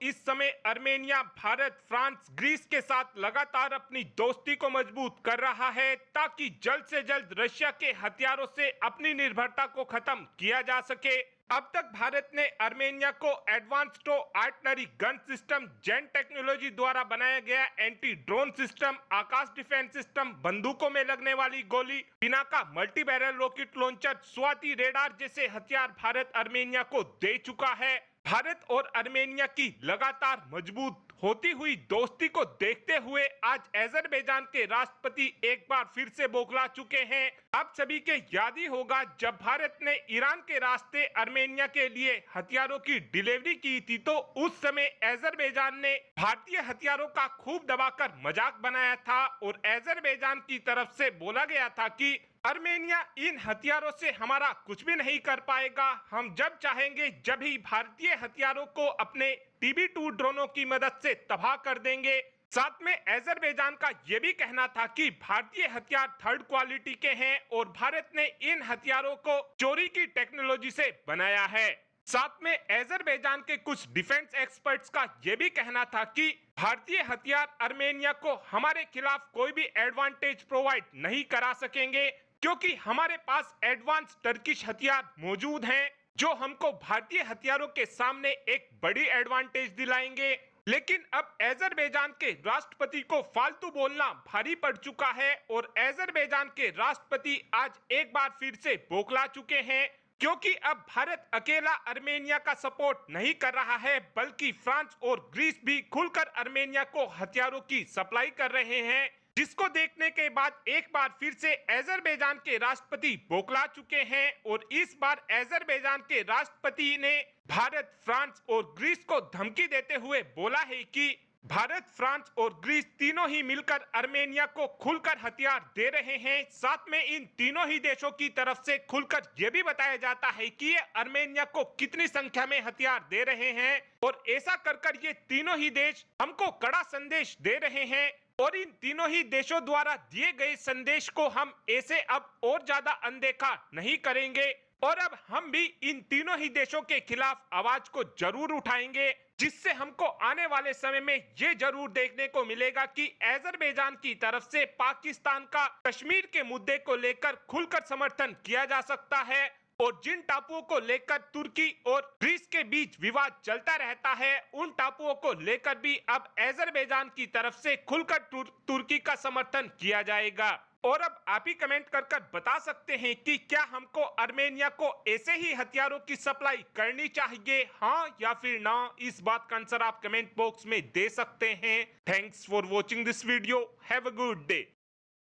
इस समय Armenia Bharat, France, Greece के साथ लगातार अपनी दोस्ती को मजबूत कर रहा है ताकि जल्द से जल्द रशिया के हथियारों से अपनी निर्भरता को खत्म किया जा सके। अब तक भारत ने अर्मेनिया को एडवांस्ड आर्टिलरी गन सिस्टम, जेन टेक्नोलॉजी द्वारा बनाया गया एंटी ड्रोन सिस्टम, आकाश डिफेंस सिस्टम, बंदूकों में लगने वाली गोली, Pinaka multi barrel rocket launcher, Swati radar जैसे हथियार भारत अर्मेनिया को दे चुका है। भारत और अर्मेनिया की लगातार मजबूत होती हुई दोस्ती को देखते हुए आज अजरबैजान के राष्ट्रपति एक बार फिर से बौखला चुके हैं। आप सभी के याद ही होगा जब भारत ने ईरान के रास्ते अर्मेनिया के लिए हथियारों की डिलीवरी की थी तो उस समय अजरबैजान ने भारतीय हथियारों का खूब दबाकर मजाक बनाया था और अजरबैजान की तरफ से बोला गया था कि अर्मेनिया इन हथियारों से हमारा कुछ भी नहीं कर पाएगा, हम जब चाहेंगे जब ही भारतीय हथियारों को अपने TB2 ड्रोनों की मदद से तबाह कर देंगे। साथ में अजरबैजान का यह भी कहना था कि भारतीय हथियार थर्ड क्वालिटी के हैं और भारत ने इन हथियारों को चोरी की टेक्नोलॉजी से बनाया है। साथ में अजरबैजान के कुछ डिफेंस एक्सपर्ट्स का यह भी कहना था कि भारतीय हथियार अर्मेनिया को हमारे खिलाफ कोई भी एडवांटेज प्रोवाइड नहीं करा सकेंगे क्योंकि हमारे पास एडवांस टर्किश हथियार मौजूद हैं जो हमको भारतीय हथियारों के सामने एक बड़ी एडवांटेज दिलाएंगे। लेकिन अब अजरबैजान के राष्ट्रपति को फालतू बोलना भारी पड़ चुका है और अजरबैजान के राष्ट्रपति आज एक बार फिर से बौखला चुके हैं क्योंकि अब भारत अकेला अर्मेनिया का सपोर्ट नहीं कर रहा है बल्कि फ्रांस और ग्रीस भी खुलकर अर्मेनिया को हथियारों की सप्लाई कर रहे हैं, जिसको देखने के बाद एक बार फिर से अजरबैजान के राष्ट्रपति बौखला चुके हैं और इस बार अजरबैजान के राष्ट्रपति ने भारत, फ्रांस और ग्रीस को धमकी देते हुए बोला है कि भारत, फ्रांस और ग्रीस तीनों ही मिलकर अर्मेनिया को खुलकर हथियार दे रहे हैं। साथ में इन तीनों ही देशों की तरफ से खुलकर यह भी बताया जाता है कि ये अर्मेनिया को कितनी संख्या में हथियार दे रहे हैं और ऐसा कर ये तीनों ही देश हमको कड़ा संदेश दे रहे हैं और इन तीनों ही देशों द्वारा दिए गए संदेश को हम ऐसे अब और ज्यादा अनदेखा नहीं करेंगे और अब हम भी इन तीनों ही देशों के खिलाफ आवाज को जरूर उठाएंगे, जिससे हमको आने वाले समय में ये जरूर देखने को मिलेगा कि अजरबैजान की तरफ से पाकिस्तान का कश्मीर के मुद्दे को लेकर खुलकर समर्थन किया जा सकता है और जिन टापुओं को लेकर तुर्की और ग्रीस के बीच विवाद चलता रहता है उन टापुओं को लेकर भी अब अजरबैजान की तरफ से खुलकर तुर्की का समर्थन किया जाएगा। और अब आप ही कमेंट कर बता सकते हैं कि क्या हमको अर्मेनिया को ऐसे ही हथियारों की सप्लाई करनी चाहिए, हाँ या फिर ना। इस बात का आंसर आप कमेंट बॉक्स में दे सकते हैं। Thanks for watching this video. Have a good day.